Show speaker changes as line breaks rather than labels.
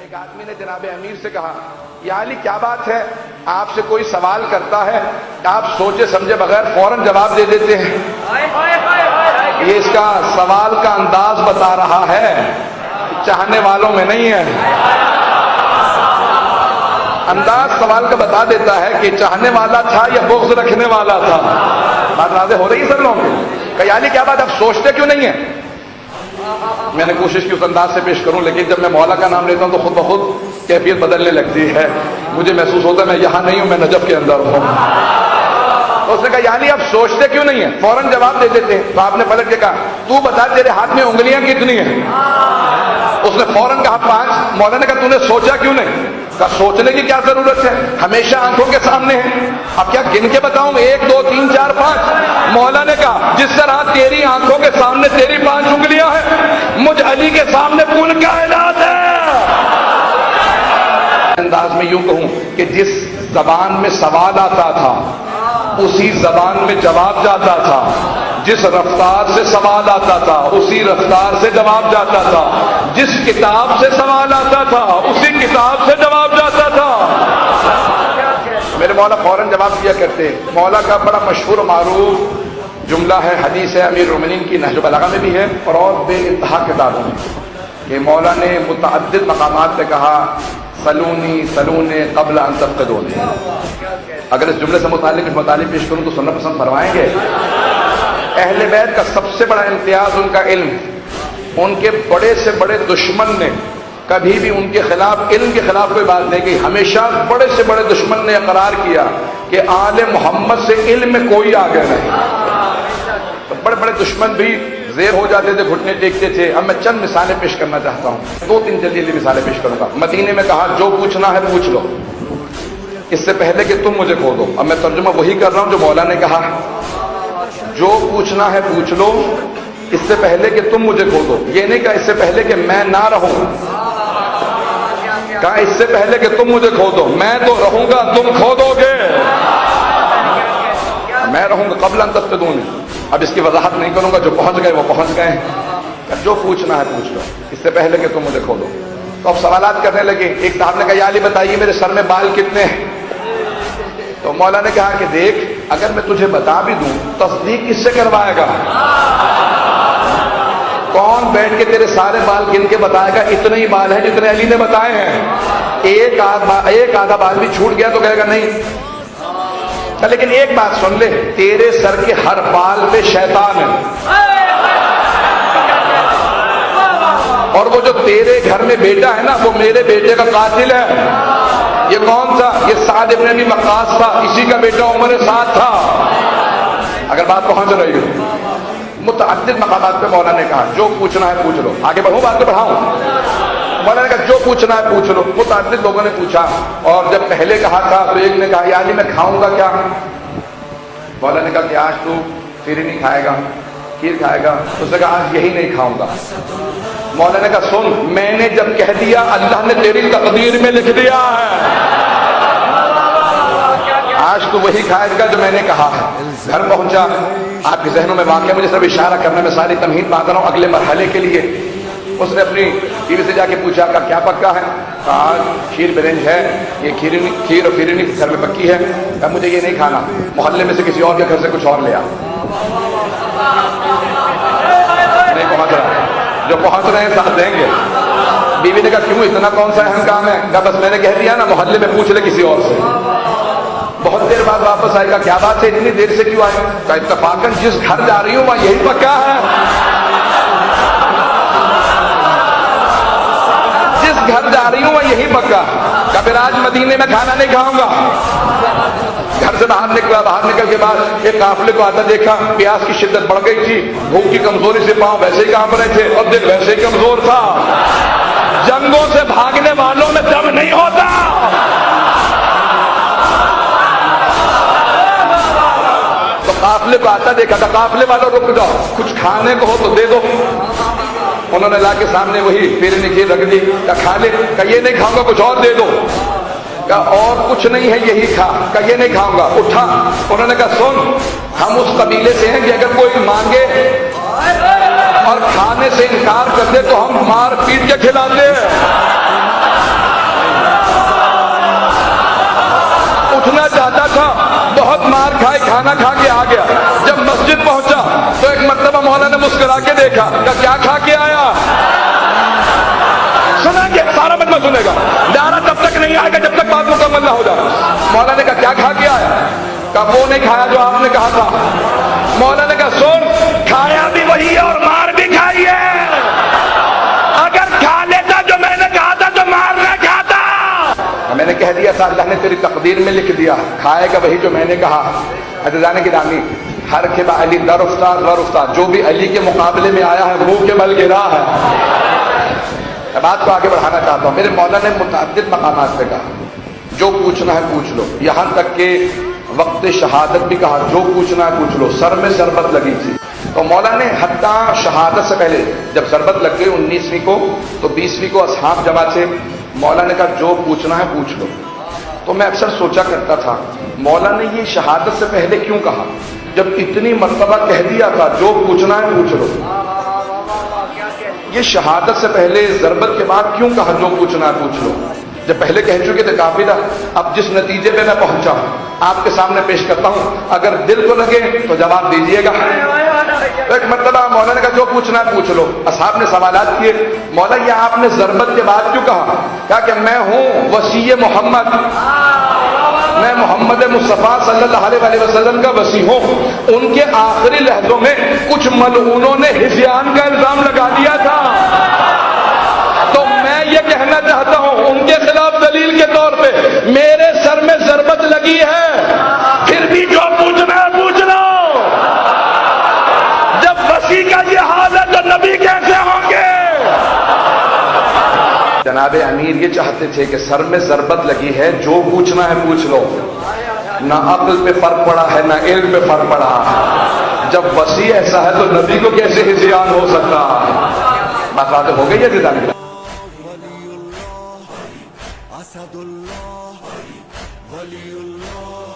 ایک آدمی نے جناب امیر سے کہا یا علی کیا بات ہے، آپ سے کوئی سوال کرتا ہے آپ سوچے سمجھے بغیر فوراً جواب دے دیتے ہیں۔ یہ اس کا سوال کا انداز بتا رہا ہے، چاہنے والوں میں نہیں ہے۔ انداز سوال کا بتا دیتا ہے کہ چاہنے والا تھا یا بغض رکھنے والا تھا۔ بات واضح ہو رہی ہے سب لوگوں کو؟ کہ یعنی کیا بات آپ سوچتے کیوں نہیں ہیں؟ میں نے کوشش کی اس انداز سے پیش کروں، لیکن جب میں مولا کا نام لیتا ہوں تو خود بخود کیفیت بدلنے لگتی ہے، مجھے محسوس ہوتا ہے میں یہاں نہیں ہوں، میں نجف کے اندر ہوں۔ تو اس نے کہا یعنی آپ سوچتے کیوں نہیں ہیں، فوراً جواب دے دیتے ہیں۔ تو آپ نے پلٹ کے کہا تو بتا تیرے ہاتھ میں انگلیاں کتنی ہیں؟ اس نے فوراً کہا 5۔ مولا نے کہا تو نے سوچا کیوں نہیں؟ کہا سوچنے کی کیا ضرورت ہے، ہمیشہ آنکھوں کے سامنے ہے، اب کیا گن کے بتاؤں 1 2 3 4 5؟ مولا نے کہا جس طرح تیری آنکھوں کے سامنے تیری 5 انگلیاں ہیں، مجھ علی کے سامنے کل کائنات ہے۔ انداز میں یوں کہوں کہ جس زبان میں سوال آتا تھا اسی زبان میں جواب جاتا تھا، جس رفتار سے سوال آتا تھا اسی رفتار سے جواب جاتا تھا، جس کتاب سے سوال آتا تھا اسی کتاب سے جواب جاتا تھا۔ میرے مولا فوراً جواب دیا کرتے۔ مولا کا بڑا مشہور معروف جملہ ہے، حدیث ہے، امیر المومنین کی نہج البلاغہ میں بھی ہے اور بے انتہا کتابوں میں، کہ مولا نے متعدد مقامات پہ کہا سلونی سلونی قبل ان تفقدونی۔ اگر اس جملے سے متعلق مطالب پیش کروں تو سننا پسند فرمائیں گے؟ اہل بیت کا سب سے بڑا امتیاز ان کا علم، ان کے بڑے سے بڑے دشمن نے کبھی بھی ان کے خلاف علم کے خلاف کوئی بات نہیں کی، ہمیشہ بڑے سے بڑے دشمن نے اقرار کیا کہ آل محمد سے علم میں کوئی آگے نہیں۔ تو بڑے بڑے دشمن بھی زیر ہو جاتے تھے، گھٹنے ٹیکتے تھے۔ اب میں چند مثالیں پیش کرنا چاہتا ہوں، 2-3 جلدی مثالیں پیش کروں گا۔ مدینے میں کہا جو پوچھنا ہے پوچھ لو اس سے پہلے کہ تم مجھے کھو دو۔ اب میں ترجمہ وہی کر رہا ہوں جو مولا نے کہا، جو پوچھنا ہے پوچھ لو اس سے پہلے کہ تم مجھے کھو دو۔ یہ نہیں کہا اس سے پہلے کہ میں نہ رہوں، کہا اس سے پہلے کہ تم مجھے کھو دو، میں تو رہوں گا تم کھو دو گے، میں رہوں گا قبل ان تفقدونی۔ اب اس کی وضاحت نہیں کروں گا، جو پہنچ گئے وہ پہنچ گئے۔ جو پوچھنا ہے پوچھ لو اس سے پہلے کہ تم مجھے کھو دو۔ تو اب سوالات کرنے لگے۔ ایک صاحب نے کہا یا علی بتائیے میرے سر میں بال کتنے ہیں؟ تو مولا نے کہا کہ دیکھ اگر میں تجھے بتا بھی دوں تصدیق کس سے کروائے گا؟ کون بیٹھ کے تیرے سارے بال گن کے بتائے گا اتنے ہی بال ہیں جتنے علی نے بتائے ہیں؟ ایک آدھا بال بھی چھوٹ گیا تو کہے گا نہیں۔ لیکن ایک بات سن لے، تیرے سر کے ہر بال پہ شیطان ہے، اور وہ جو تیرے گھر میں بیٹا ہے نا وہ میرے بیٹے کا قاتل ہے۔ یہ کون تھا؟ یہ سعد ابن ابی وقاص تھا، اسی کا بیٹا عمر سعد تھا۔ اگر بات پہنچ رہی ہو، متعدد مقامات پہ مولا نے کہا جو پوچھنا ہے پوچھ لو۔ آگے بڑھوں بات کو بڑھاؤں؟ مولا نے کہا جو پوچھنا ہے پوچھ لو۔ متعدد لوگوں نے پوچھا، اور جب پہلے کہا تھا تو ایک نے کہا یا علی میں کھاؤں گا کیا؟ مولا نے کہا کہ آج تو پھر ہی نہیں کھائے گا، کھیر کھائے گا؟ اس نے کہا آج یہی نہیں کھاؤں گا۔ مولا نے کہا سن میں نے جب کہہ دیا اللہ نے تیری تقدیر میں لکھ دیا ہے، آج تو وہی کھائے گا جو میں نے کہا ہے۔ گھر پہنچا، آپ کے ذہنوں میں واقع مجھے صرف اشارہ کرنا، میں ساری تمہید بات رہا ہوں اگلے مرحلے کے لیے۔ اس نے اپنی بیوی سے جا کے پوچھا کہ کیا پکا ہے؟ کہا کھیر برنج ہے، یہ کھیر اور پھرنی گھر میں پکی ہے۔ کہا مجھے یہ نہیں کھانا، محلے میں سے کسی اور کے گھر سے کچھ اور لے آ۔ نہیں پہنچ رہا، جو پہنچ رہے ہیں ساتھ دیں گے۔ بیوی نے کہا کیوں اتنا کون سا اہم کام ہے؟ کہا بس میں نے کہہ دیا نا محلے میں پوچھ لے کسی اور سے۔ بہت دیر بعد واپس آئے گا کیا بات ہے اتنی دیر سے کیوں آئے؟ کہا اتفاقاً جس گھر جا رہی ہوں وہاں یہی پکا ہے، جس گھر جا رہی ہوں وہاں یہی پکا۔ کہا پھر آج مدینے میں کھانا نہیں کھاؤں گا۔ گھر سے باہر نکلا، باہر نکل کے بعد ایک قافلے کو آتا دیکھا، پیاس کی شدت بڑھ گئی تھی، بھوک کی کمزوری سے پاؤں ویسے ہی کانپ رہے تھے اور دل ویسے ہی کمزور تھا۔ جنگوں سے بھاگنے والوں میں دم نہیں ہوتا۔ تو قافلے کو آتا دیکھا تھا، قافلے والوں رک جاؤ، کچھ کھانے کو ہو تو دے دو۔ انہوں نے لا کے سامنے وہی پھرنی کھیر رکھ دی۔ کہا کھا لے؟ کہا یہ نہیں کھاؤں گا، کچھ اور دے دو۔ کہا اور کچھ نہیں ہے یہی کھا۔ کہا یہ نہیں کھاؤں گا۔ اٹھا، انہوں نے کہا سن ہم اس قبیلے سے ہیں کہ اگر کوئی مانگے اور کھانے سے انکار کر دے تو ہم مار پیٹ کے کھلاتے ہیں۔ کھانا کھا کے آ گیا. جب مسجد پہنچا تو ایک مرتبہ مولا نے مسکرا کے دیکھا کہ کیا کھا کے آیا. سنا کہ سارا مجمع سنے گا. نعرہ تب تک نہیں آئے گا جب تک بات مکمل نہ ہو جائے. مولا نے کہا کیا کھا کے آیا؟ کہا وہ نہیں کھایا جو آپ نے کہا تھا. مولا نے کہا سن, کھایا بھی وہی ہے اور مار بھی کھائی ہے. اگر کھا لیتا جو میں نے کہا تھا تو مار نہ کھاتا. میں نے کہہ دیا تھا, اللہ نے تیری تقدیر میں لکھ دیا, کھائے گا وہی جو میں نے کہا. عزیزان گرامی, ہر کے با علی در افتاد, جو بھی علی کے مقابلے میں آیا ہے منہ کے بل گرا ہے. بات کو آگے بڑھانا چاہتا ہوں. میرے مولا نے متعدد مقامات پہ کہا جو پوچھنا ہے پوچھ لو, یہاں تک کہ وقت شہادت بھی کہا جو پوچھنا ہے پوچھ لو. سر میں ضربت لگی تھی تو مولا نے حتیٰ شہادت سے پہلے جب ضربت لگ گئی 19ویں کو تو 20ویں کو اصحاب جمع تھے. مولا نے کہا جو پوچھنا ہے پوچھ لو. تو میں اکثر سوچا کرتا تھا مولا نے یہ شہادت سے پہلے کیوں کہا جب اتنی مرتبہ کہہ دیا تھا جو پوچھنا ہے پوچھ لو. یہ شہادت سے پہلے ضربت کے بعد کیوں کہا جو پوچھنا ہے پوچھ لو؟ جب پہلے کہہ چکے تھے کافی تھا. اب جس نتیجے پہ میں پہنچا آپ کے سامنے پیش کرتا ہوں, اگر دل کو لگے تو جواب دیجیے گا. ایک مرتبہ مولا نے کہا جو پوچھنا ہے پوچھ لو. اصحاب نے سوالات کیے, مولا یہ آپ نے ضربت کے بعد کیوں کہا؟ کہا کہ میں ہوں وصی محمد, میں محمد مصطفیٰ صلی اللہ علیہ وسلم کا وصی ہوں. ان کے آخری لحظوں میں کچھ ملعونوں نے ہذیان کا الزام لگا دیا تھا, تو میں یہ کہنا چاہتا ہوں ان کے خلاف دلیل کے طور پہ میرے سر میں ضربت لگی ہے, پھر بھی جو پوچھنا ہے پوچھ لو. جب وصی کا یہ حال ہے تو نبی کیسے ہوں گے؟ جناب امیر یہ چاہتے تھے کہ سر میں ضربت لگی ہے جو پوچھنا ہے پوچھ لو. نہ عقل پہ فرق پڑا ہے نہ علم پہ فرق پڑا ہے. جب وصی ایسا ہے تو نبی کو کیسے ہذیان ہو سکتا؟ بات واضح ہو گئی ہے جدان.
اسد اللہ ولی اللہ